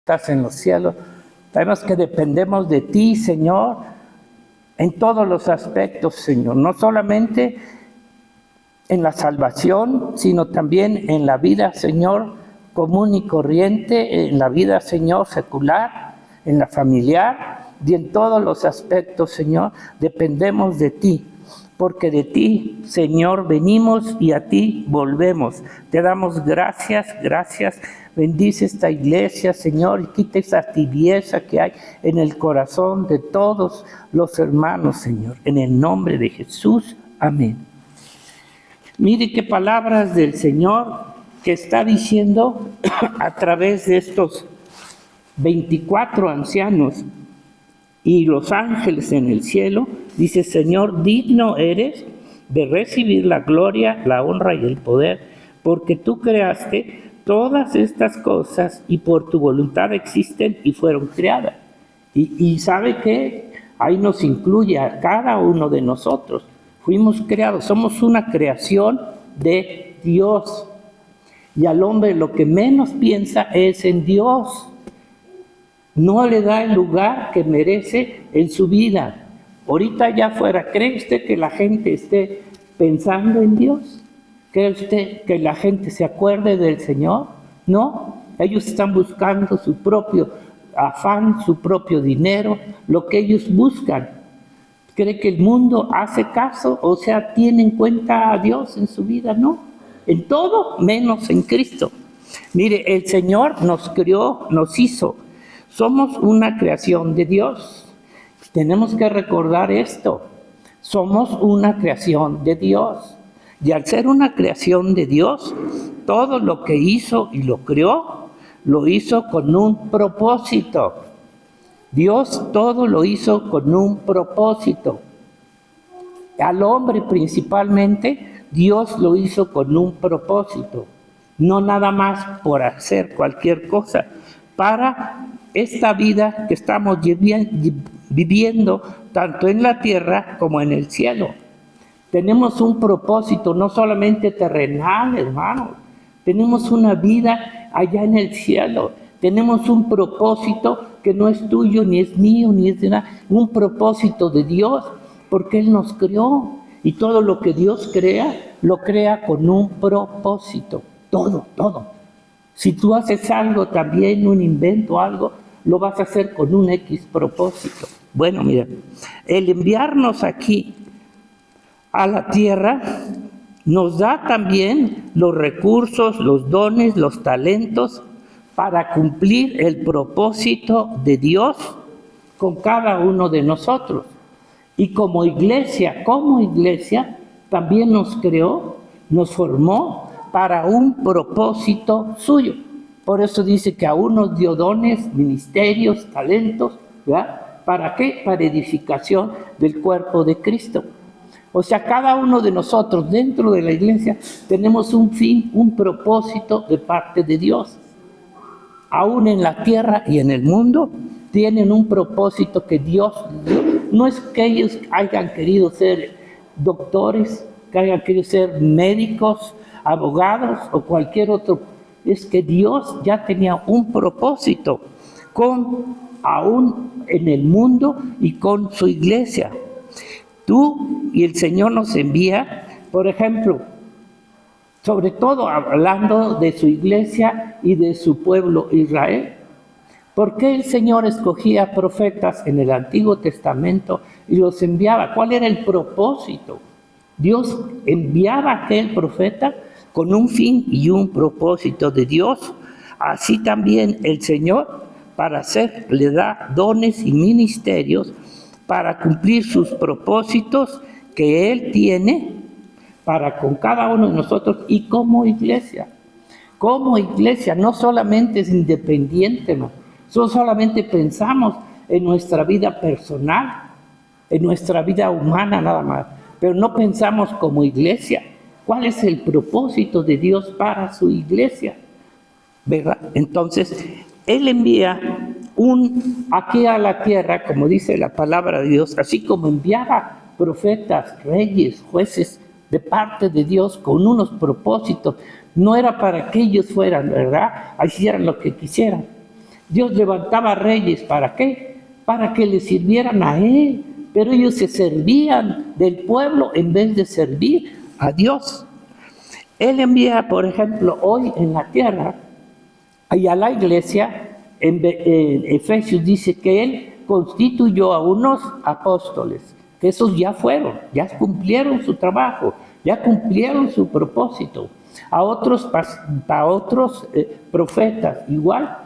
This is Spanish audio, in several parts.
estás en los cielos. Sabemos que dependemos de ti, Señor, en todos los aspectos, Señor. No solamente en la salvación, sino también en la vida, Señor, común y corriente, en la vida, Señor, secular, en la familiar y en todos los aspectos, Señor, dependemos de ti. Porque de ti, Señor, venimos y a ti volvemos. Te damos gracias, gracias. Bendice esta iglesia, Señor, y quita esa tibieza que hay en el corazón de todos los hermanos, Señor. En el nombre de Jesús, amén. Mire qué palabras del Señor que está diciendo a través de estos 24 ancianos y los ángeles en el cielo. Dice: Señor, digno eres de recibir la gloria, la honra y el poder, porque tú creaste todas estas cosas y por tu voluntad existen y fueron creadas. Y ¿sabe qué? Ahí nos incluye a cada uno de nosotros. Fuimos creados, somos una creación de Dios. Y al hombre lo que menos piensa es en Dios. No le da el lugar que merece en su vida. Ahorita allá afuera, ¿cree usted que la gente esté pensando en Dios? ¿Cree usted que la gente se acuerde del Señor? No, ellos están buscando su propio afán, su propio dinero, lo que ellos buscan. ¿Cree que el mundo hace caso? O sea, ¿tiene en cuenta a Dios en su vida? No, en todo menos en Cristo. Mire, el Señor nos creó, nos hizo. Somos una creación de Dios. Tenemos que recordar esto. Somos una creación de Dios. Y al ser una creación de Dios, todo lo que hizo y lo creó, lo hizo con un propósito. Dios todo lo hizo con un propósito. Al hombre principalmente, Dios lo hizo con un propósito. No nada más por hacer cualquier cosa. Para esta vida que estamos viviendo tanto en la tierra como en el cielo. Tenemos un propósito no solamente terrenal, hermano. Tenemos una vida allá en el cielo. Tenemos un propósito que no es tuyo, ni es mío, ni es de nada. Un propósito de Dios, porque Él nos creó. Y todo lo que Dios crea, lo crea con un propósito. Todo, todo. Si tú haces algo también, un invento, algo, lo vas a hacer con un X propósito. Bueno, mira, el enviarnos aquí a la tierra nos da también los recursos, los dones, los talentos para cumplir el propósito de Dios con cada uno de nosotros. Y como iglesia, también nos creó, nos formó para un propósito suyo. Por eso dice que a unos dio dones, ministerios, talentos, ¿verdad? ¿Para qué? Para edificación del cuerpo de Cristo. O sea, cada uno de nosotros dentro de la iglesia tenemos un fin, un propósito de parte de Dios. Aún en la tierra y en el mundo tienen un propósito que Dios dio. No es que ellos hayan querido ser doctores, que hayan querido ser médicos, abogados o cualquier otro. Es que Dios ya tenía un propósito aún en el mundo y con su iglesia. Tú y el Señor nos envía, por ejemplo, sobre todo hablando de su iglesia y de su pueblo Israel. ¿Por qué el Señor escogía profetas en el Antiguo Testamento y los enviaba? ¿Cuál era el propósito? Dios enviaba a aquel profeta con un fin y un propósito de Dios. Así también el Señor le da dones y ministerios para cumplir sus propósitos que Él tiene para con cada uno de nosotros y como iglesia. Como iglesia no solamente es independiente, no solamente pensamos en nuestra vida personal, en nuestra vida humana nada más, pero no pensamos como iglesia. ¿Cuál es el propósito de Dios para su iglesia? ¿Verdad? Entonces, Él envía aquí a la tierra, como dice la palabra de Dios, así como enviaba profetas, reyes, jueces de parte de Dios con unos propósitos. No era para que ellos fueran, ¿verdad? Hicieran lo que quisieran. Dios levantaba reyes, ¿para qué? Para que le sirvieran a Él, pero ellos se servían del pueblo en vez de servir a Dios. Él envía, por ejemplo, hoy en la tierra, y a la iglesia, en Efesios dice que Él constituyó a unos apóstoles, que esos ya fueron, ya cumplieron su trabajo, ya cumplieron su propósito. A otros profetas igual,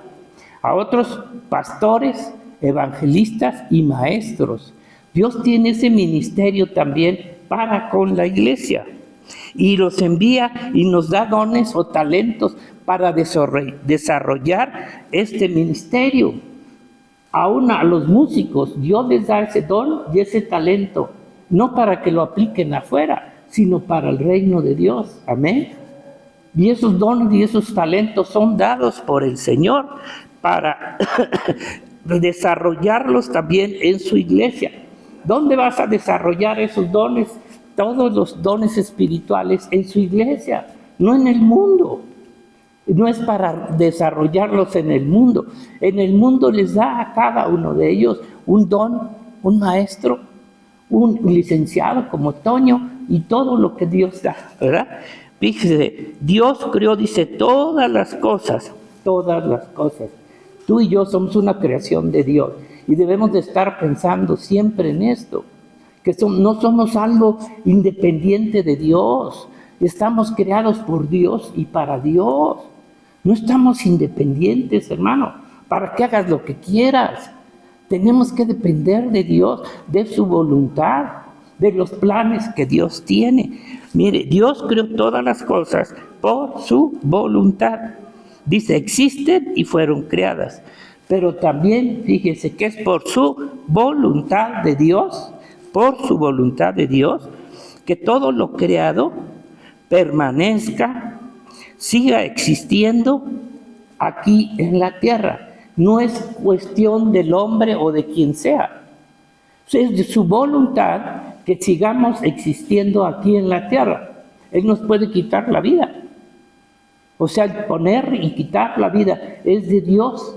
a otros pastores, evangelistas y maestros. Dios tiene ese ministerio también para con la iglesia. Y los envía y nos da dones o talentos para desarrollar este ministerio. Aún a los músicos, Dios les da ese don y ese talento, no para que lo apliquen afuera, sino para el reino de Dios. Amén. Y esos dones y esos talentos son dados por el Señor para desarrollarlos también en su iglesia. ¿Dónde vas a desarrollar esos dones? Todos los dones espirituales en su iglesia, no en el mundo. No es para desarrollarlos en el mundo. En el mundo les da a cada uno de ellos un don, un maestro, un licenciado como Toño y todo lo que Dios da, ¿verdad? Fíjese, Dios creó, dice, todas las cosas. Tú y yo somos una creación de Dios y debemos de estar pensando siempre en esto, que no somos algo independiente de Dios, estamos creados por Dios y para Dios. No estamos independientes, hermano, para que hagas lo que quieras. Tenemos que depender de Dios, de su voluntad, de los planes que Dios tiene. Mire, Dios creó todas las cosas por su voluntad. Dice, existen y fueron creadas. Pero también, fíjese que es por su voluntad de Dios, que todo lo creado permanezca, siga existiendo aquí en la tierra. No es cuestión del hombre o de quien sea. Es de su voluntad que sigamos existiendo aquí en la tierra. Él nos puede quitar la vida. O sea, el poner y quitar la vida es de Dios.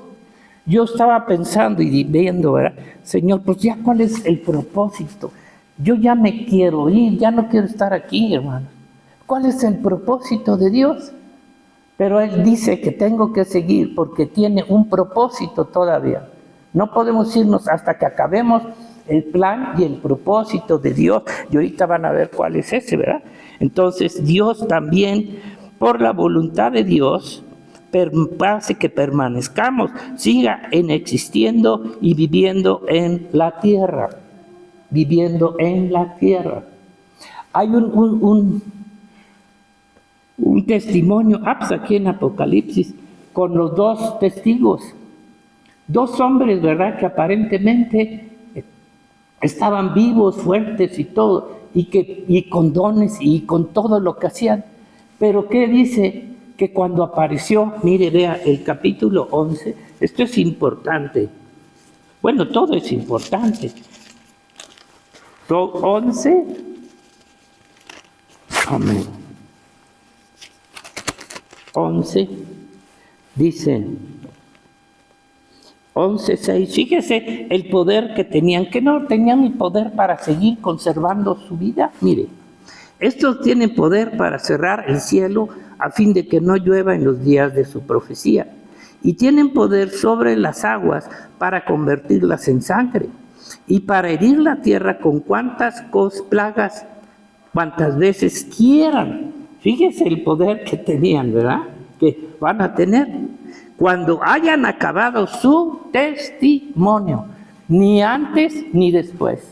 Yo estaba pensando y viendo, ¿verdad? Señor, pues ya cuál es el propósito. Yo ya me quiero ir, ya no quiero estar aquí, hermano. ¿Cuál es el propósito de Dios? Pero Él dice que tengo que seguir porque tiene un propósito todavía. No podemos irnos hasta que acabemos el plan y el propósito de Dios. Y ahorita van a ver cuál es ese, ¿verdad? Entonces Dios también, por la voluntad de Dios, hace que permanezcamos, siga existiendo y viviendo en la tierra. Hay un testimonio aquí en Apocalipsis con los dos testigos, dos hombres, ¿verdad?, que aparentemente estaban vivos, fuertes y todo, y con dones y con todo lo que hacían. Pero ¿qué dice? Que cuando apareció, mire, vea el capítulo 11, esto es importante. Bueno, todo es importante. 11, amén. 11, dice, 11:6, fíjese el poder que tenían, que no tenían el poder para seguir conservando su vida. Mire, estos tienen poder para cerrar el cielo a fin de que no llueva en los días de su profecía, y tienen poder sobre las aguas para convertirlas en sangre, y para herir la tierra con cuantas plagas, cuantas veces quieran. Fíjese el poder que tenían, ¿verdad? Que van a tener cuando hayan acabado su testimonio, ni antes ni después.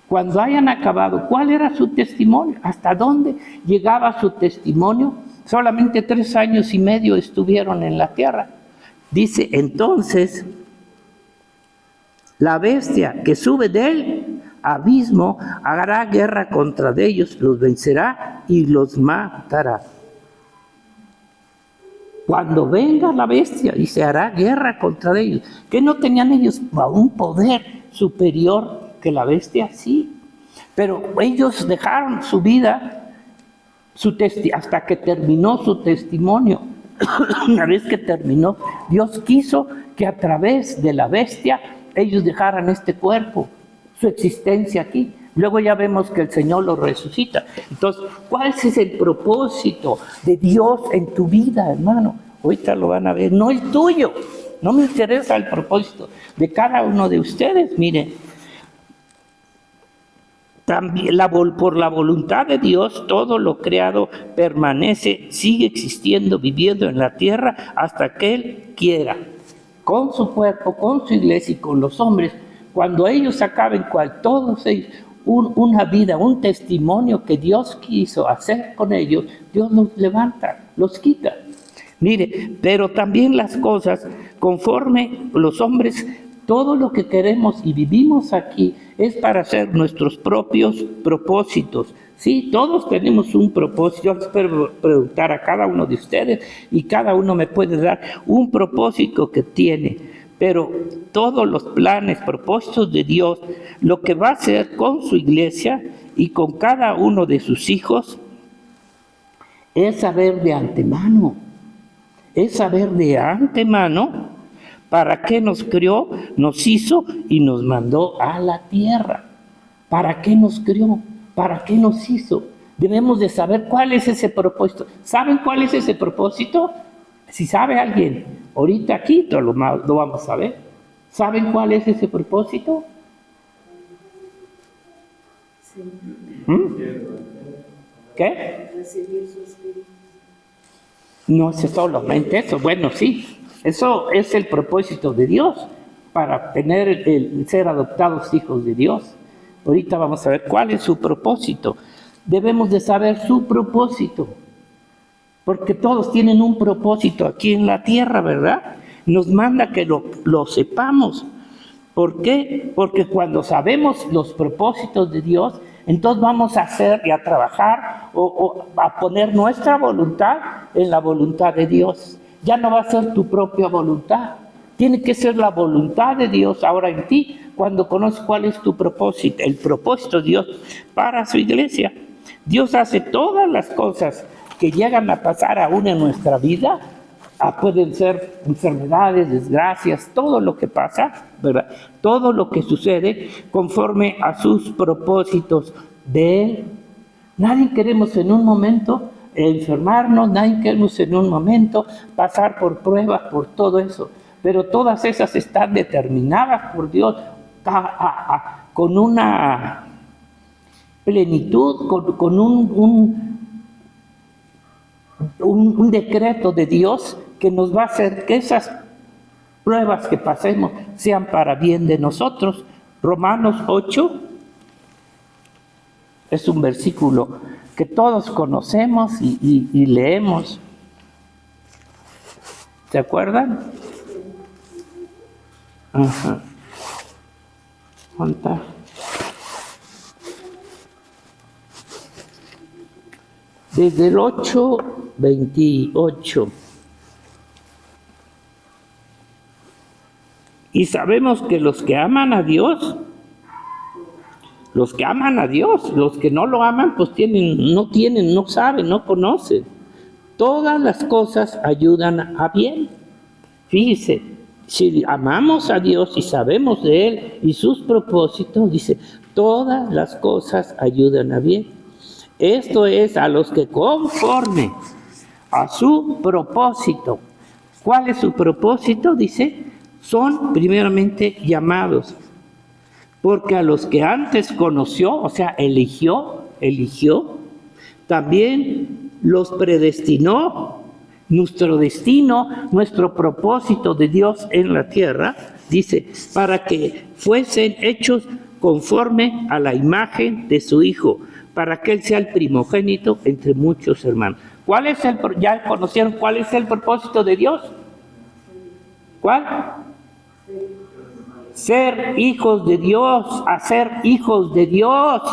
Cuando hayan acabado, ¿cuál era su testimonio? ¿Hasta dónde llegaba su testimonio? Solamente 3 años y medio estuvieron en la tierra. Dice, entonces, la bestia que sube del abismo hará guerra contra ellos, los vencerá y los matará. Cuando venga la bestia y se hará guerra contra ellos, que no tenían ellos un poder superior que la bestia, sí, pero ellos dejaron su vida hasta que terminó su testimonio. Una vez que terminó, Dios quiso que a través de la bestia ellos dejaran este cuerpo, su existencia aquí. Luego ya vemos que el Señor los resucita. Entonces, ¿cuál es el propósito de Dios en tu vida, hermano? Ahorita lo van a ver, no el tuyo. No me interesa el propósito de cada uno de ustedes. Miren, también por la voluntad de Dios, todo lo creado permanece, sigue existiendo, viviendo en la tierra hasta que Él quiera. Con su cuerpo, con su iglesia y con los hombres, cuando ellos acaben, todos ellos, una vida, un testimonio que Dios quiso hacer con ellos, Dios los levanta, los quita. Mire, pero también las cosas, conforme los hombres, todo lo que queremos y vivimos aquí es para hacer nuestros propios propósitos. Sí, todos tenemos un propósito. Yo espero preguntar a cada uno de ustedes y cada uno me puede dar un propósito que tiene. Pero todos los planes, propósitos de Dios, lo que va a hacer con su iglesia y con cada uno de sus hijos, es saber de antemano. Es saber de antemano para qué nos creó, nos hizo y nos mandó a la tierra. ¿Para qué nos creó? ¿Para qué nos hizo? Debemos de saber cuál es ese propósito. ¿Saben cuál es ese propósito? Si sabe alguien, ahorita aquí lo vamos a ver. ¿Saben cuál es ese propósito? Sí. ¿Qué? Recibir su espíritu. No es solamente eso. Bueno, sí, eso es el propósito de Dios para ser adoptados hijos de Dios. Ahorita vamos a ver cuál es su propósito. Debemos de saber su propósito, porque todos tienen un propósito aquí en la tierra, ¿verdad? Nos manda que lo sepamos. ¿Por qué? Porque cuando sabemos los propósitos de Dios, entonces vamos a hacer y a trabajar o a poner nuestra voluntad en la voluntad de Dios. Ya no va a ser tu propia voluntad. Tiene que ser la voluntad de Dios ahora en ti cuando conoces cuál es tu propósito, el propósito de Dios para su iglesia. Dios hace todas las cosas que llegan a pasar aún en nuestra vida. Pueden ser enfermedades, desgracias, todo lo que pasa, ¿verdad? Todo lo que sucede conforme a sus propósitos de Él. Nadie queremos en un momento enfermarnos, nadie queremos en un momento pasar por pruebas, por todo eso. Pero todas esas están determinadas por Dios con una plenitud, con un decreto de Dios que nos va a hacer que esas pruebas que pasemos sean para bien de nosotros. Romanos 8 es un versículo que todos conocemos y leemos. ¿Se acuerdan? Ajá. ¿Cuánta? Desde el 8:28. Y sabemos que los que aman a Dios, los que no lo aman, pues no saben, no conocen. Todas las cosas ayudan a bien. Fíjese, si amamos a Dios y sabemos de Él y sus propósitos, dice, todas las cosas ayudan a bien. Esto es a los que conforme a su propósito. ¿Cuál es su propósito? Dice, son primeramente llamados. Porque a los que antes conoció, o sea, eligió, también los predestinó. Nuestro destino, nuestro propósito de Dios en la tierra, dice, para que fuesen hechos conforme a la imagen de su Hijo, para que Él sea el primogénito entre muchos hermanos. ¿Ya conocieron cuál es el propósito de Dios? ¿Cuál? Ser hijos de Dios, hacer hijos de Dios,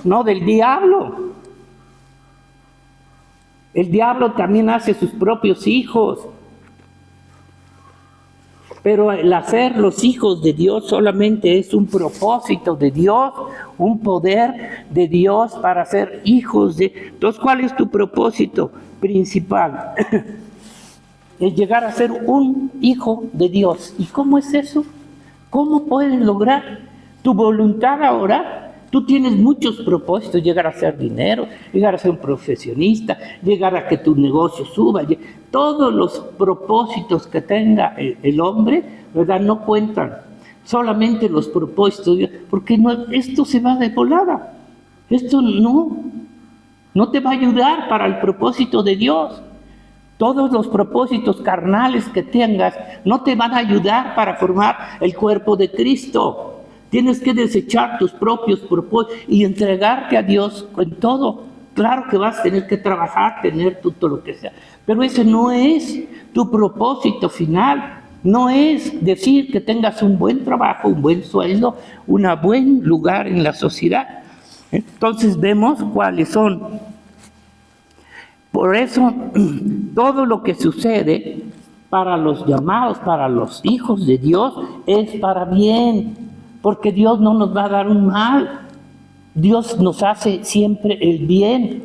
no del diablo. El diablo también hace sus propios hijos. Pero el hacer los hijos de Dios solamente es un propósito de Dios, un poder de Dios para ser hijos de... Entonces, ¿cuál es tu propósito principal? el llegar a ser un hijo de Dios. ¿Y cómo es eso? ¿Cómo puedes lograr tu voluntad ahora? Tú tienes muchos propósitos, llegar a hacer dinero, llegar a ser un profesionista, llegar a que tu negocio suba. Todos los propósitos que tenga el hombre, ¿verdad? No cuentan. Solamente los propósitos, porque no, esto se va de volada. Esto no te va a ayudar para el propósito de Dios. Todos los propósitos carnales que tengas no te van a ayudar para formar el cuerpo de Cristo. Tienes que desechar tus propios propósitos y entregarte a Dios en todo. Claro que vas a tener que trabajar, tener todo lo que sea, pero ese no es tu propósito final. No es decir que tengas un buen trabajo, un buen sueldo, un buen lugar en la sociedad. Entonces vemos cuáles son. Por eso, todo lo que sucede para los llamados, para los hijos de Dios, es para bien. Porque Dios no nos va a dar un mal. Dios nos hace siempre el bien.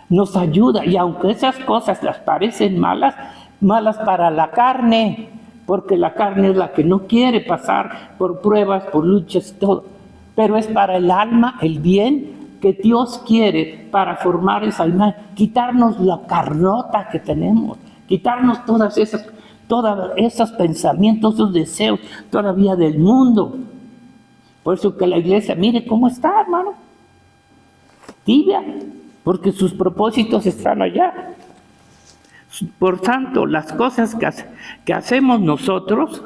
Nos ayuda. Y aunque esas cosas las parecen malas, malas para la carne. Porque la carne es la que no quiere pasar por pruebas, por luchas, todo. Pero es para el alma el bien que Dios quiere para formar esa imagen. Quitarnos la carnota que tenemos. Quitarnos todos esos pensamientos, esos deseos todavía del mundo. Por eso que la iglesia, mire cómo está, hermano. Tibia, porque sus propósitos están allá. Por tanto, las cosas que hacemos nosotros,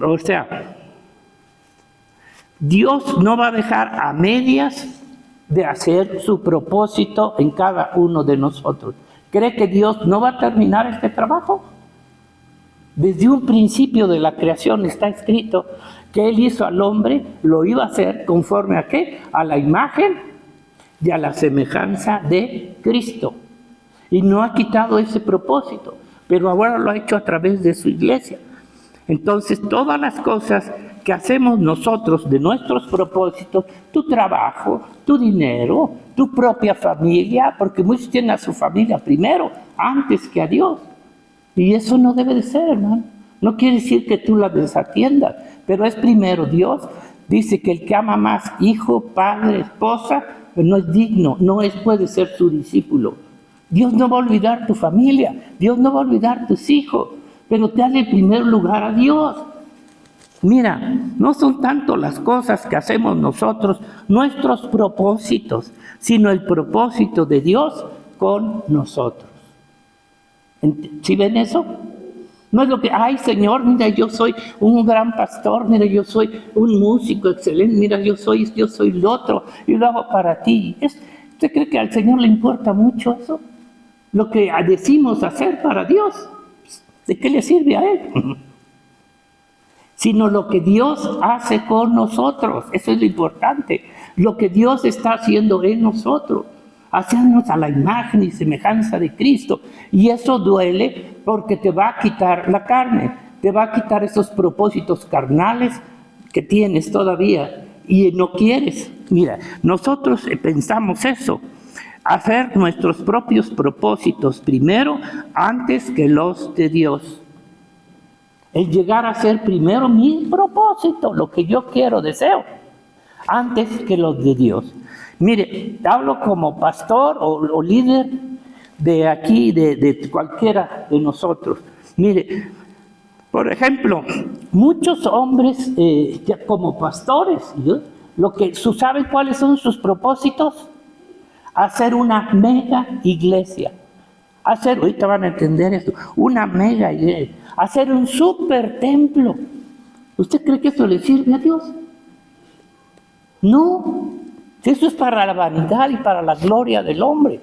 o sea, Dios no va a dejar a medias de hacer su propósito en cada uno de nosotros. ¿Cree que Dios no va a terminar este trabajo? Desde un principio de la creación está escrito que Él hizo al hombre, lo iba a hacer conforme a ¿qué? A la imagen y a la semejanza de Cristo. Y no ha quitado ese propósito, pero ahora lo ha hecho a través de su iglesia. Entonces, todas las cosas que hacemos nosotros de nuestros propósitos, tu trabajo, tu dinero, tu propia familia, porque muchos tienen a su familia primero, antes que a Dios. Y eso no debe de ser, hermano. No quiere decir que tú la desatiendas, pero es primero Dios. Dice que el que ama más hijo, padre, esposa, no es digno, puede ser su discípulo. Dios no va a olvidar tu familia, Dios no va a olvidar tus hijos, pero te dale en primer lugar a Dios. Mira, no son tanto las cosas que hacemos nosotros, nuestros propósitos, sino el propósito de Dios con nosotros. ¿Sí ven eso? No es lo que, ay Señor, mira, yo soy un gran pastor, mira, yo soy un músico excelente, mira, yo soy lo otro, y lo hago para ti. ¿Usted cree que al Señor le importa mucho eso? Lo que decimos hacer para Dios, ¿de qué le sirve a Él? Sino lo que Dios hace con nosotros, eso es lo importante, lo que Dios está haciendo en nosotros. Hacernos a la imagen y semejanza de Cristo. Y eso duele porque te va a quitar la carne, te va a quitar esos propósitos carnales que tienes todavía y no quieres. Mira, nosotros pensamos eso, hacer nuestros propios propósitos primero antes que los de Dios. El llegar a ser primero mi propósito, lo que yo quiero, deseo, antes que los de Dios. Mire, hablo como pastor o líder de aquí, de cualquiera de nosotros. Mire, por ejemplo, muchos hombres como pastores, ¿saben cuáles son sus propósitos? Hacer una mega iglesia. Ahorita van a entender esto, una mega iglesia. Hacer un super templo. ¿Usted cree que eso le sirve a Dios? No. Eso es para la vanidad y para la gloria del hombre.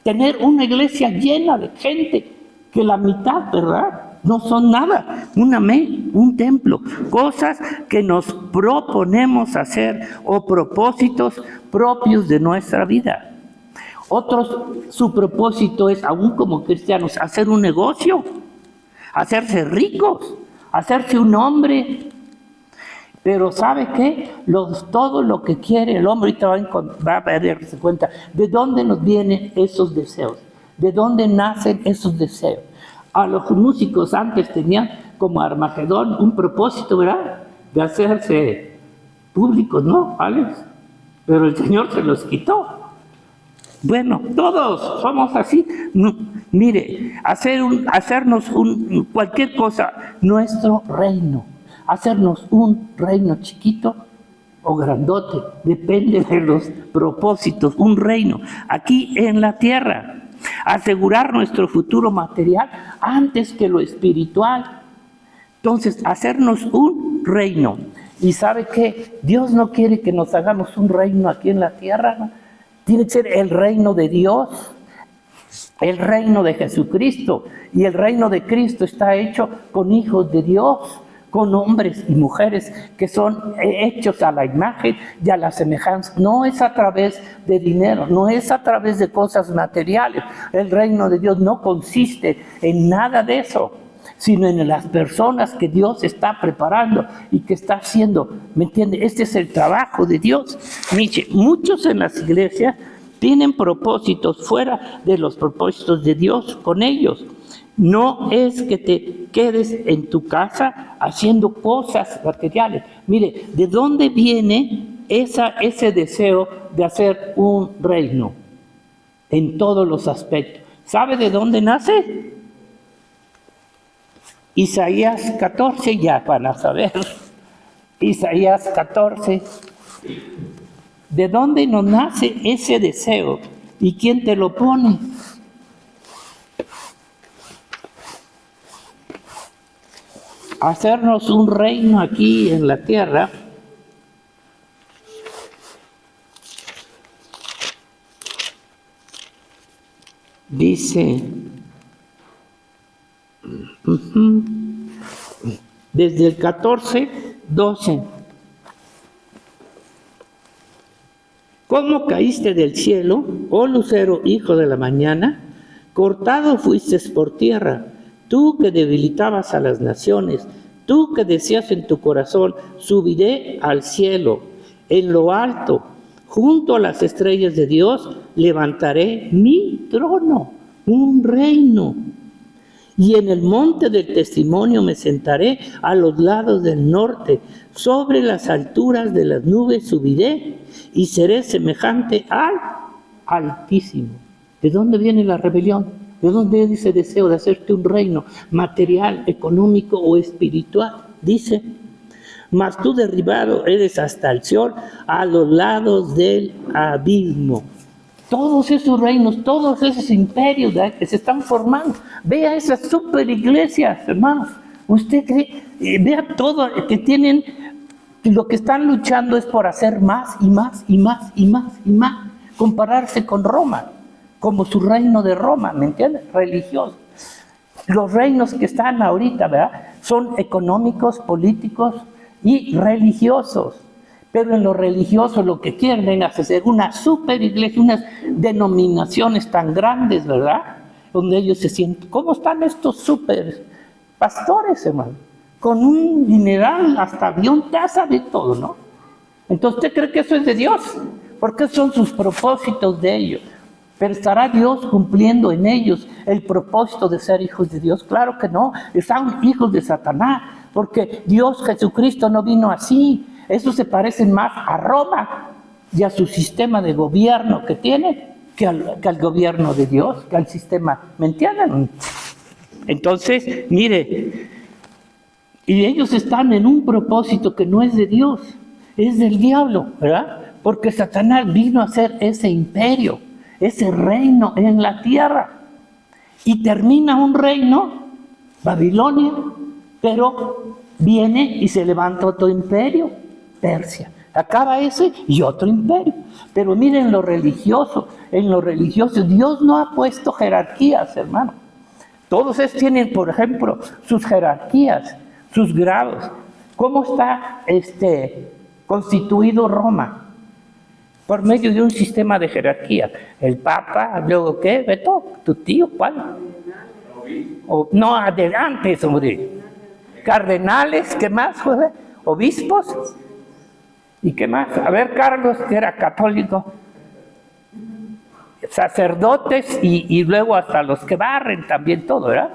Tener una iglesia llena de gente, que la mitad, ¿verdad?, no son nada. Un templo. Cosas que nos proponemos hacer o propósitos propios de nuestra vida. Otros, su propósito es, aún como cristianos, hacer un negocio, hacerse ricos, hacerse un hombre. Pero ¿sabe qué? Todo lo que quiere el hombre, ahorita va a darse cuenta de dónde nos vienen esos deseos, de dónde nacen esos deseos. A los músicos antes tenían como Armagedón un propósito, ¿verdad? De hacerse públicos, ¿no, Alex? Pero el Señor se los quitó. Bueno, todos somos así. No, mire, hacernos cualquier cosa, nuestro reino, hacernos un reino chiquito o grandote, depende de los propósitos, un reino aquí en la tierra. Asegurar nuestro futuro material antes que lo espiritual. Entonces, hacernos un reino. ¿Y sabe qué? Dios no quiere que nos hagamos un reino aquí en la tierra, ¿no? Tiene que ser el reino de Dios, el reino de Jesucristo. Y el reino de Cristo está hecho con hijos de Dios, con hombres y mujeres que son hechos a la imagen y a la semejanza. No es a través de dinero, no es a través de cosas materiales. El reino de Dios no consiste en nada de eso, sino en las personas que Dios está preparando y que está haciendo. ¿Me entiende? Este es el trabajo de Dios. Muchos en las iglesias tienen propósitos fuera de los propósitos de Dios con ellos. No es que te quedes en tu casa haciendo cosas materiales. Mire, ¿de dónde viene ese deseo de hacer un reino? En todos los aspectos. ¿Sabe de dónde nace? Isaías 14, ya van a saber. Isaías 14. ¿De dónde nos nace ese deseo? ¿Y quién te lo pone? Hacernos un reino aquí en la tierra. Dice, desde el 14, 12. ¿Cómo caíste del cielo, oh lucero, hijo de la mañana? Cortado fuiste por tierra, tú que debilitabas a las naciones, tú que decías en tu corazón, subiré al cielo, en lo alto, junto a las estrellas de Dios, levantaré mi trono, un reino. Y en el monte del testimonio me sentaré a los lados del norte, sobre las alturas de las nubes subiré y seré semejante al Altísimo. ¿De dónde viene la rebelión? ¿De dónde viene ese deseo de hacerte un reino material, económico o espiritual? Dice, mas tú derribado eres hasta el Seol, a los lados del abismo. Todos esos reinos, todos esos imperios que se están formando. Vea esas super iglesias, hermanos. Usted vea todo que tienen, lo que están luchando es por hacer más y más y más y más y más. Compararse con Roma, como su reino de Roma, ¿me entiendes? Religioso. Los reinos que están ahorita, ¿verdad? Son económicos, políticos y religiosos. Pero en lo religioso lo que quieren es hacer una super iglesia, unas denominaciones tan grandes, ¿verdad? Donde ellos se sienten, ¿cómo están estos super pastores, hermano? Con un dineral, hasta avión, casa de todo, ¿no? Entonces, ¿usted cree que eso es de Dios? Porque son sus propósitos de ellos. Pero ¿estará Dios cumpliendo en ellos el propósito de ser hijos de Dios? Claro que no, son hijos de Satanás, porque Dios Jesucristo no vino así. Eso se parece más a Roma y a su sistema de gobierno que tiene que al gobierno de Dios, que al sistema, ¿me entienden? Entonces, mire, y ellos están en un propósito que no es de Dios, es del diablo, ¿verdad? Porque Satanás vino a hacer ese imperio, ese reino en la tierra. Y termina un reino, Babilonia, pero viene y se levanta otro imperio, Persia. Acaba ese y otro imperio. Pero miren en lo religioso, Dios no ha puesto jerarquías, hermano. Todos ellos tienen, por ejemplo, sus jerarquías, sus grados. ¿Cómo está constituido Roma? Por medio de un sistema de jerarquías. El Papa, luego ¿qué? Beto, tu tío, ¿cuál? No, adelante, hombre. Cardenales, ¿qué más? Obispos. ¿Y qué más? A ver, Carlos, que era católico. Sacerdotes y luego hasta los que barren también todo, ¿verdad?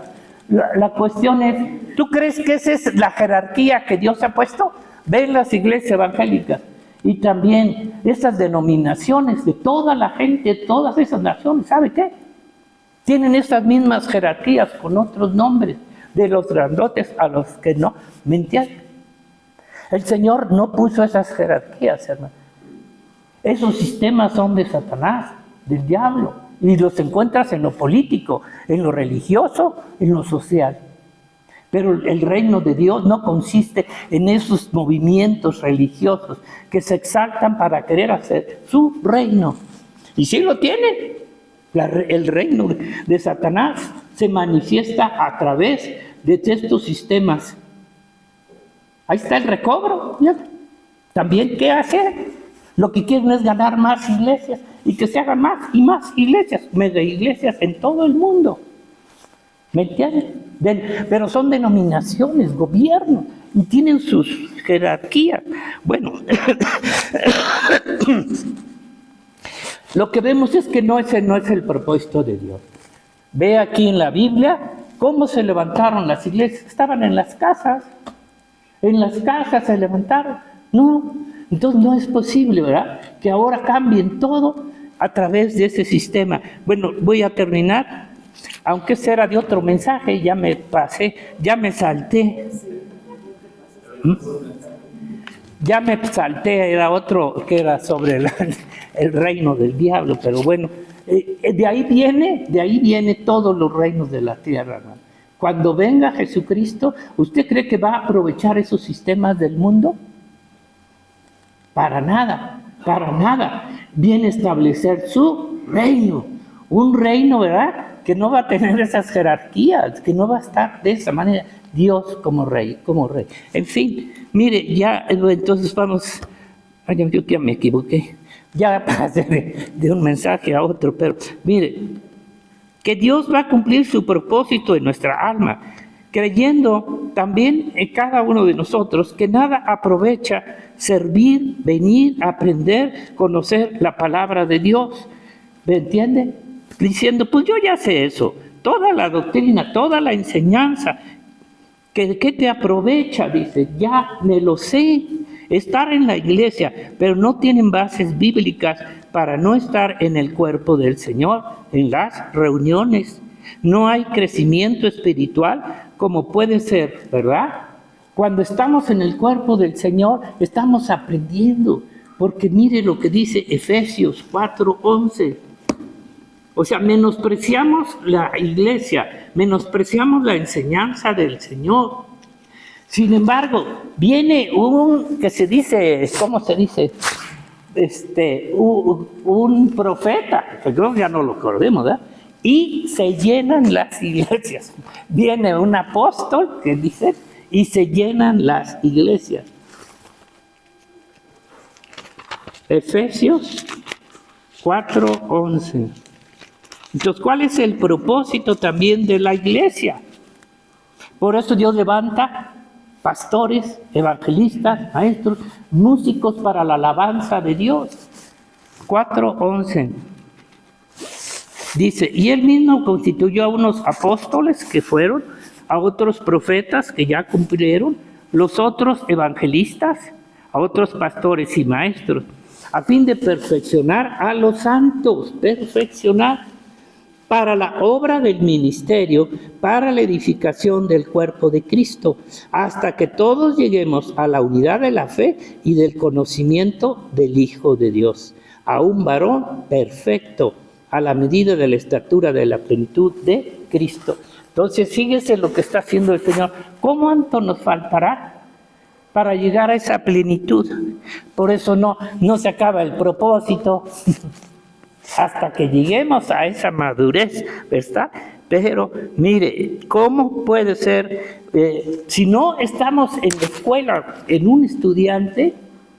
La cuestión es, ¿tú crees que esa es la jerarquía que Dios ha puesto? Ven las iglesias evangélicas y también esas denominaciones de toda la gente, de todas esas naciones, ¿sabe qué? Tienen esas mismas jerarquías con otros nombres, de los grandotes a los que no. ¿Me entiendes? El Señor no puso esas jerarquías, hermano. Esos sistemas son de Satanás, del diablo, y los encuentras en lo político, en lo religioso, en lo social. Pero el reino de Dios no consiste en esos movimientos religiosos que se exaltan para querer hacer su reino. Y sí lo tienen. El reino de Satanás se manifiesta a través de estos sistemas. Ahí está el recobro. ¿Ya? También, ¿qué hacer? Lo que quieren es ganar más iglesias y que se hagan más y más iglesias, mega iglesias en todo el mundo. ¿Me entienden? Pero son denominaciones, gobiernos, y tienen sus jerarquías. Bueno, lo que vemos es que ese no es el propósito de Dios. Ve aquí en la Biblia cómo se levantaron las iglesias. Estaban en las casas se levantaron. No, entonces no es posible, ¿verdad? Que ahora cambien todo a través de ese sistema. Bueno, voy a terminar. Aunque ese era de otro mensaje, ya me pasé, ya me salté. Ya me salté, era otro que era sobre el reino del diablo, pero bueno, de ahí viene todos los reinos de la tierra, hermano. Cuando venga Jesucristo, ¿usted cree que va a aprovechar esos sistemas del mundo? Para nada, para nada. Viene a establecer su reino, un reino, ¿verdad?, que no va a tener esas jerarquías, que no va a estar de esa manera, Dios como rey, como rey. En fin, mire, ya, entonces vamos, yo ya me equivoqué, ya pasé de un mensaje a otro, pero mire, que Dios va a cumplir su propósito en nuestra alma, creyendo también en cada uno de nosotros que nada aprovecha servir, venir, aprender, conocer la palabra de Dios, ¿me entiende? Diciendo, pues yo ya sé eso, toda la doctrina, toda la enseñanza, ¿qué te aprovecha? Dice, ya me lo sé, estar en la iglesia, pero no tienen bases bíblicas para no estar en el cuerpo del Señor, en las reuniones. No hay crecimiento espiritual como puede ser, ¿verdad? Cuando estamos en el cuerpo del Señor, estamos aprendiendo, porque mire lo que dice Efesios 4:11. O sea, menospreciamos la iglesia, menospreciamos la enseñanza del Señor. Sin embargo, viene que se dice, ¿cómo se dice? Un profeta, que creo que ya no lo acordemos, ¿verdad? Y se llenan las iglesias. Viene un apóstol que dice, y se llenan las iglesias. Efesios 4:11. Entonces, ¿cuál es el propósito también de la iglesia? Por eso Dios levanta pastores, evangelistas, maestros, músicos para la alabanza de Dios. 4:11. Dice, y él mismo constituyó a unos apóstoles que fueron, a otros profetas que ya cumplieron, los otros evangelistas, a otros pastores y maestros, a fin de perfeccionar a los santos, perfeccionar para la obra del ministerio, para la edificación del cuerpo de Cristo, hasta que todos lleguemos a la unidad de la fe y del conocimiento del Hijo de Dios, a un varón perfecto, a la medida de la estatura de la plenitud de Cristo. Entonces, fíjese lo que está haciendo el Señor. ¿Cuánto nos faltará para llegar a esa plenitud? Por eso no se acaba el propósito hasta que lleguemos a esa madurez, ¿verdad? Pero mire, ¿cómo puede ser? Si no estamos en la escuela, en un estudiante,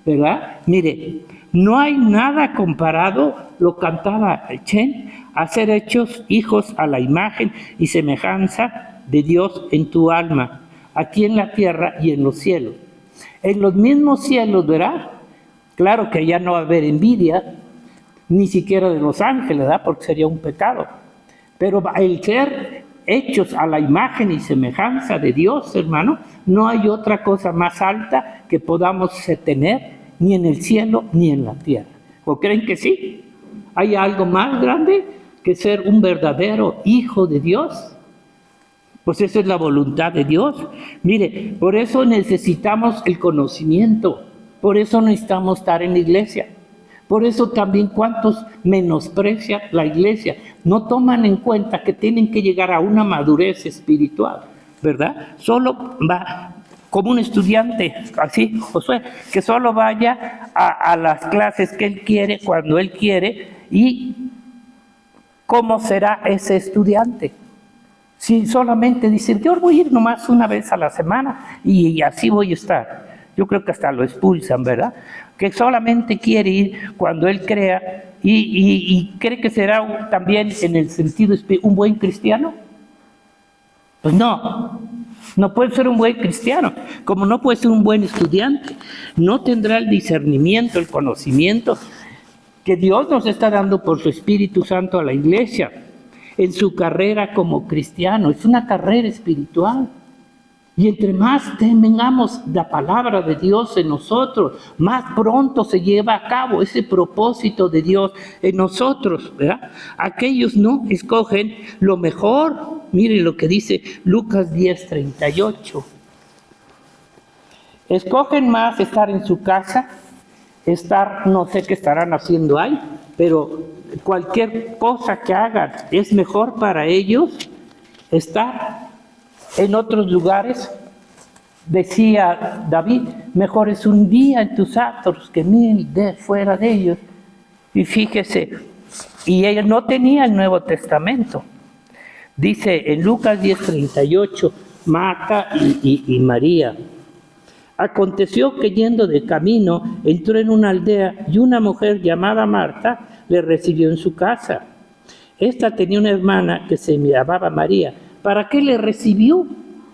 ¿verdad? Mire, no hay nada comparado, lo cantaba Chen, a ser hechos hijos a la imagen y semejanza de Dios en tu alma, aquí en la tierra y en los cielos. En los mismos cielos, ¿verdad? Claro que ya no va a haber envidia, ni siquiera de los ángeles, ¿verdad? Porque sería un pecado. Pero el ser hechos a la imagen y semejanza de Dios, hermano, no hay otra cosa más alta que podamos tener, ni en el cielo ni en la tierra. ¿O creen que sí? ¿Hay algo más grande que ser un verdadero hijo de Dios? Pues esa es la voluntad de Dios. Mire, por eso necesitamos el conocimiento, por eso necesitamos estar en la iglesia. Por eso también cuántos menosprecian la iglesia, no toman en cuenta que tienen que llegar a una madurez espiritual, ¿verdad? Solo va como un estudiante, así, Josué, que solo vaya a las clases que él quiere, cuando él quiere, y ¿cómo será ese estudiante? Si solamente dice, yo voy a ir nomás una vez a la semana y así voy a estar. Yo creo que hasta lo expulsan, ¿verdad? Que solamente quiere ir cuando él crea y cree que será también en el sentido un buen cristiano. Pues no puede ser un buen cristiano, como no puede ser un buen estudiante. No tendrá el discernimiento, el conocimiento que Dios nos está dando por su Espíritu Santo a la iglesia en su carrera como cristiano. Es una carrera espiritual. Y entre más tengamos la palabra de Dios en nosotros, más pronto se lleva a cabo ese propósito de Dios en nosotros, ¿verdad? Aquellos no escogen lo mejor. Miren lo que dice Lucas 10:38. Escogen más estar en su casa, no sé qué estarán haciendo ahí, pero cualquier cosa que hagan es mejor para ellos estar en otros lugares. Decía David, mejor es un día en tus atos que 1000 fuera de ellos. Y fíjese, y ella no tenía el Nuevo Testamento. Dice en Lucas 10:38, Marta y María. Aconteció que yendo de camino, entró en una aldea y una mujer llamada Marta le recibió en su casa. Esta tenía una hermana que se llamaba María. ¿Para qué le recibió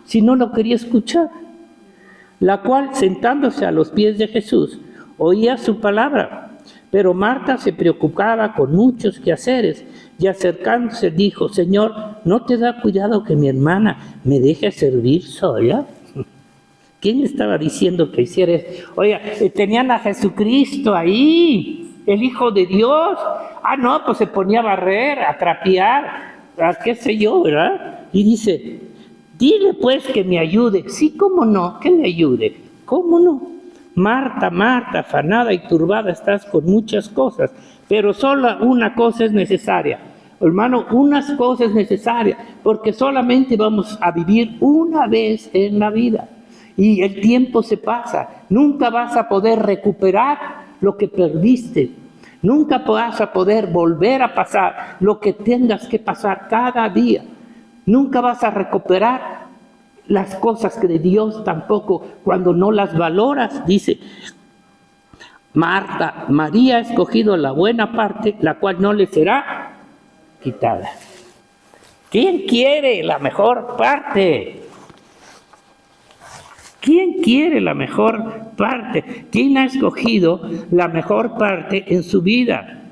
si no lo quería escuchar? La cual, sentándose a los pies de Jesús, oía su palabra. Pero Marta se preocupaba con muchos quehaceres y acercándose dijo, Señor, ¿no te da cuidado que mi hermana me deje servir sola? ¿Quién le estaba diciendo que hiciera eso? Oiga, tenían a Jesucristo ahí, el Hijo de Dios. No, pues se ponía a barrer, a trapear, a qué sé yo, ¿verdad? Y dice, dile pues que me ayude. Sí, cómo no, que me ayude. ¿Cómo no? Marta, Marta, afanada y turbada estás con muchas cosas, pero solo una cosa es necesaria. Hermano, unas cosas necesarias, porque solamente vamos a vivir una vez en la vida. Y el tiempo se pasa. Nunca vas a poder recuperar lo que perdiste. Nunca vas a poder volver a pasar lo que tengas que pasar cada día. Nunca vas a recuperar las cosas que de Dios tampoco cuando no las valoras. Dice Marta, María ha escogido la buena parte, la cual no le será quitada. ¿Quién quiere la mejor parte? ¿Quién quiere la mejor parte? ¿Quién ha escogido la mejor parte en su vida?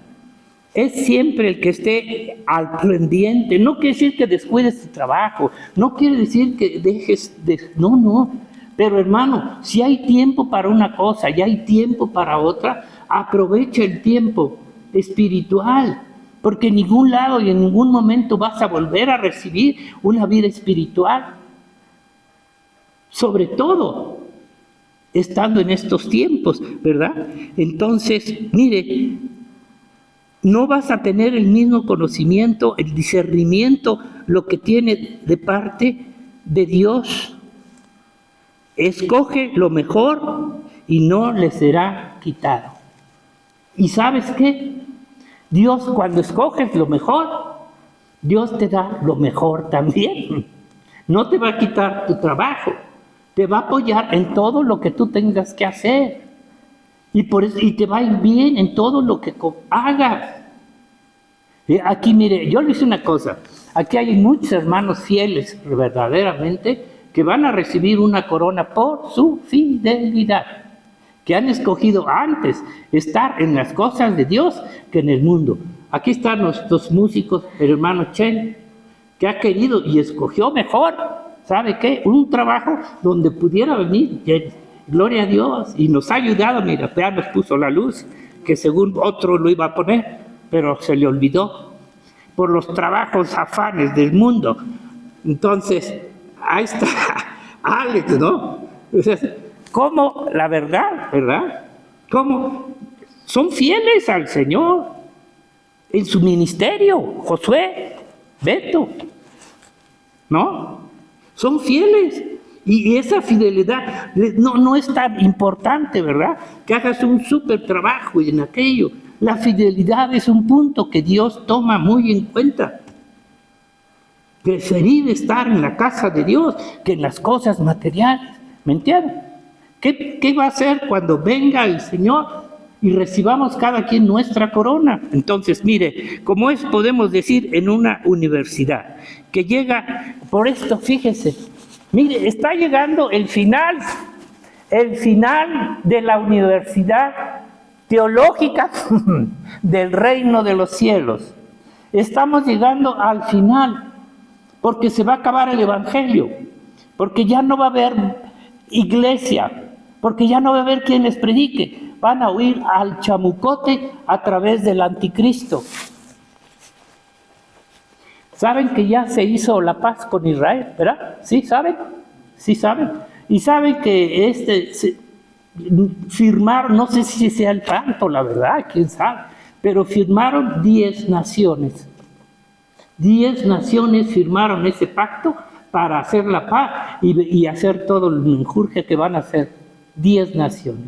Es siempre el que esté al pendiente. No quiere decir que descuides tu trabajo. No quiere decir que dejes de... No. Pero hermano, si hay tiempo para una cosa y hay tiempo para otra, aprovecha el tiempo espiritual. Porque en ningún lado y en ningún momento vas a volver a recibir una vida espiritual. Sobre todo, estando en estos tiempos, ¿verdad? Entonces, mire, no vas a tener el mismo conocimiento, el discernimiento, lo que tiene de parte de Dios. Escoge lo mejor y no le será quitado. ¿Y sabes qué? Dios, cuando escoges lo mejor, Dios te da lo mejor también. No te va a quitar tu trabajo. Te va a apoyar en todo lo que tú tengas que hacer. Y te va a ir bien en todo lo que hagas. Aquí, mire, yo le hice una cosa. Aquí hay muchos hermanos fieles, verdaderamente, que van a recibir una corona por su fidelidad. Que han escogido antes estar en las cosas de Dios que en el mundo. Aquí están nuestros músicos, el hermano Chen, que ha querido y escogió mejor, ¿sabe qué? Un trabajo donde pudiera venir, gloria a Dios, y nos ha ayudado, mira, ya nos puso la luz, que según otro lo iba a poner, pero se le olvidó, por los trabajos afanes del mundo. Entonces, ahí está Alex, ¿no? ¿Cómo? La verdad, ¿verdad? ¿Cómo? Son fieles al Señor en su ministerio, Josué, Beto, ¿no? Son fieles. Y esa fidelidad no es tan importante, ¿verdad? Que hagas un súper trabajo en aquello. La fidelidad es un punto que Dios toma muy en cuenta. Preferir estar en la casa de Dios que en las cosas materiales. ¿Me entienden? ¿Qué va a hacer cuando venga el Señor y recibamos cada quien nuestra corona? Entonces, mire, como es, podemos decir, en una universidad, que llega, por esto, fíjese, mire, está llegando el final de la universidad teológica del reino de los cielos. Estamos llegando al final, porque se va a acabar el evangelio, porque ya no va a haber iglesia, porque ya no va a haber quien les predique. Van a huir al chamucote a través del anticristo. ¿Saben que ya se hizo la paz con Israel, verdad? ¿Sí saben? Sí saben. Y saben que firmaron, no sé si sea el pacto, la verdad, quién sabe, pero firmaron 10 naciones. 10 naciones firmaron ese pacto para hacer la paz y hacer todo el menjurje que van a hacer. 10 naciones.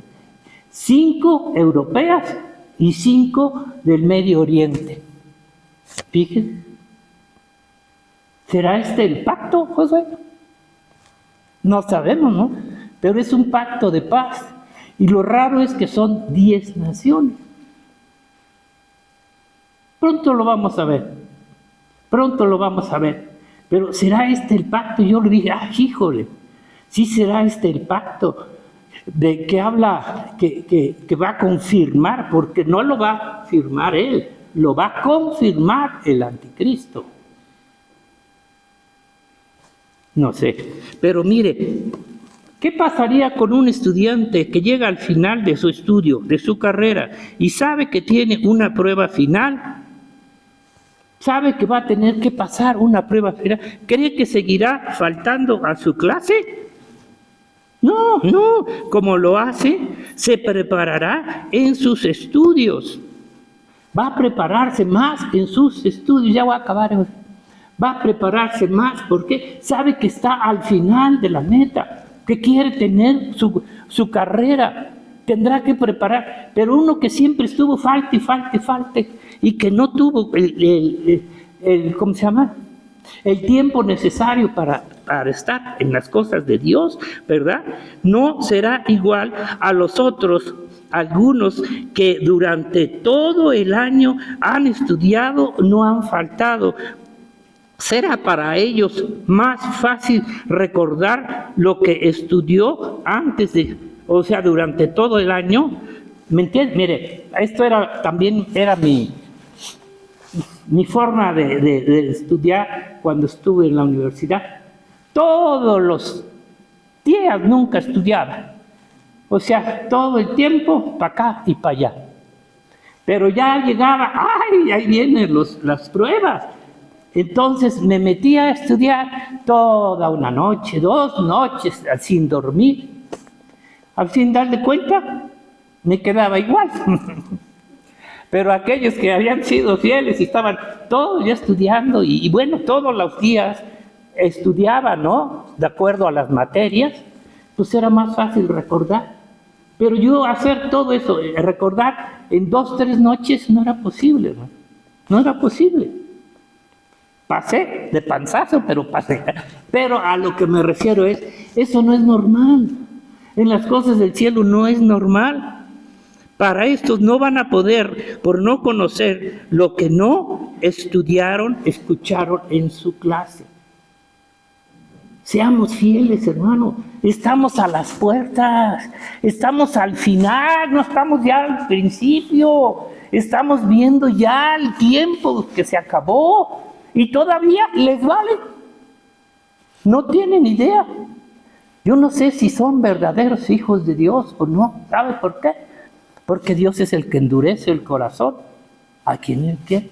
5 europeas y 5 del Medio Oriente. Fíjense. ¿Será este el pacto, Josué? No sabemos, ¿no? Pero es un pacto de paz. Y lo raro es que son 10 naciones. Pronto lo vamos a ver. Pronto lo vamos a ver. Pero ¿será este el pacto? Yo le dije, híjole, sí será este el pacto de que habla, que va a confirmar, porque no lo va a firmar él, lo va a confirmar el anticristo. No sé, pero mire, ¿qué pasaría con un estudiante que llega al final de su estudio, de su carrera, y sabe que tiene una prueba final? ¿Sabe que va a tener que pasar una prueba final? ¿Cree que seguirá faltando a su clase? No, como lo hace, se preparará en sus estudios. Va a prepararse más en sus estudios, ya voy a acabar. Va a prepararse más porque sabe que está al final de la meta, que quiere tener su carrera, tendrá que preparar. Pero uno que siempre estuvo falte y que no tuvo ¿cómo se llama? El tiempo necesario para estar en las cosas de Dios, ¿verdad? No será igual a los otros, algunos que durante todo el año han estudiado, no han faltado. Será para ellos más fácil recordar lo que estudió durante todo el año. ¿Me entiendes? Mire, esto también era mi forma de estudiar cuando estuve en la universidad. Todos los días nunca estudiaba. O sea, todo el tiempo para acá y para allá. Pero ya llegaba, ahí vienen las pruebas. Entonces me metí a estudiar toda una noche, 2 noches, sin dormir. Al fin, darle cuenta, me quedaba igual. Pero aquellos que habían sido fieles y estaban todos ya estudiando, y bueno, todos los días estudiaban, ¿no? De acuerdo a las materias, pues era más fácil recordar. Pero yo hacer todo eso, recordar en 2, 3 noches, no era posible, ¿no? No era posible. Pasé de panzazo, pero pasé. Pero a lo que me refiero eso no es normal. En las cosas del cielo no es normal. Para estos no van a poder, por no conocer lo que no estudiaron, escucharon en su clase. Seamos fieles, hermano. Estamos a las puertas, estamos al final, no estamos ya al principio. Estamos viendo ya el tiempo que se acabó. y todavía les vale. No tienen idea. Yo no sé si son verdaderos hijos de Dios o no. ¿Sabe por qué? Porque Dios es el que endurece el corazón a quien Él quiere,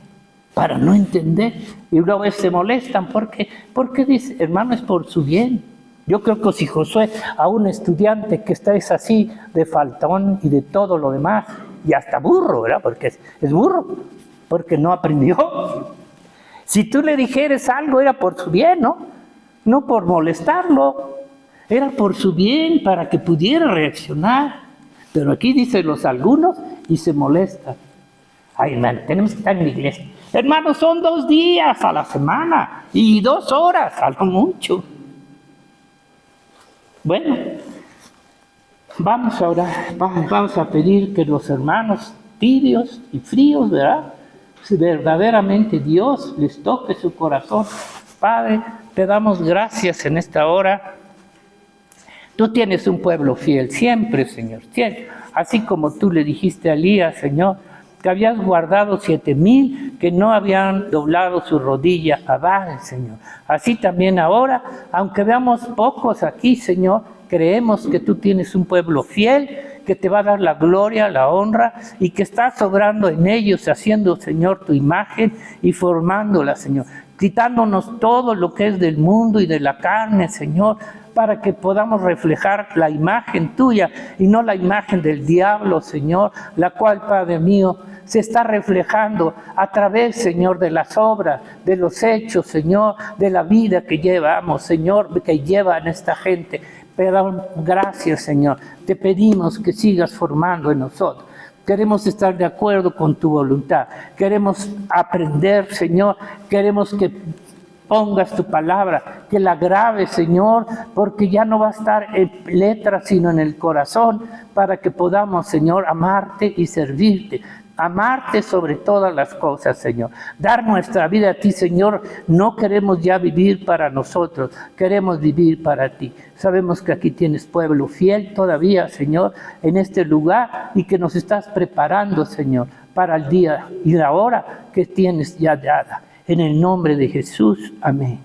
para no entender. Y luego se molestan porque dice, hermano, es por su bien. Yo creo que si Josué, a un estudiante que está es así de faltón y de todo lo demás, y hasta burro, ¿verdad? Porque es burro, porque no aprendió. Si tú le dijeras algo era por su bien, ¿no? No por molestarlo, era por su bien, para que pudiera reaccionar. Pero aquí dicen los algunos y se molestan. Ay, hermano, tenemos que estar en la iglesia. Hermano, son 2 días a la semana y 2 horas, algo mucho. Bueno, vamos a orar, vamos a pedir que los hermanos tibios y fríos, ¿verdad? Si verdaderamente Dios les toque su corazón. Padre, te damos gracias en esta hora. Tú tienes un pueblo fiel, siempre, Señor, siempre. Así como tú le dijiste a Elías, Señor, que habías guardado 7,000 que no habían doblado su rodilla a Baal, Señor. Así también ahora, aunque veamos pocos aquí, Señor, creemos que tú tienes un pueblo fiel, que te va a dar la gloria, la honra, y que estás obrando en ellos, haciendo, Señor, tu imagen y formándola, Señor. Quitándonos todo lo que es del mundo y de la carne, Señor, para que podamos reflejar la imagen tuya y no la imagen del diablo, Señor, la cual, Padre mío, se está reflejando a través, Señor, de las obras, de los hechos, Señor, de la vida que llevamos, Señor, que llevan esta gente. Pero gracias, Señor, te pedimos que sigas formando en nosotros. Queremos estar de acuerdo con tu voluntad. Queremos aprender, Señor. Queremos que pongas tu palabra, que la grabes, Señor, porque ya no va a estar en letras, sino en el corazón, para que podamos, Señor, amarte y servirte. Amarte sobre todas las cosas, Señor. Dar nuestra vida a ti, Señor. No queremos ya vivir para nosotros, queremos vivir para ti. Sabemos que aquí tienes pueblo fiel todavía, Señor, en este lugar, y que nos estás preparando, Señor, para el día y la hora que tienes ya dada. En el nombre de Jesús, amén.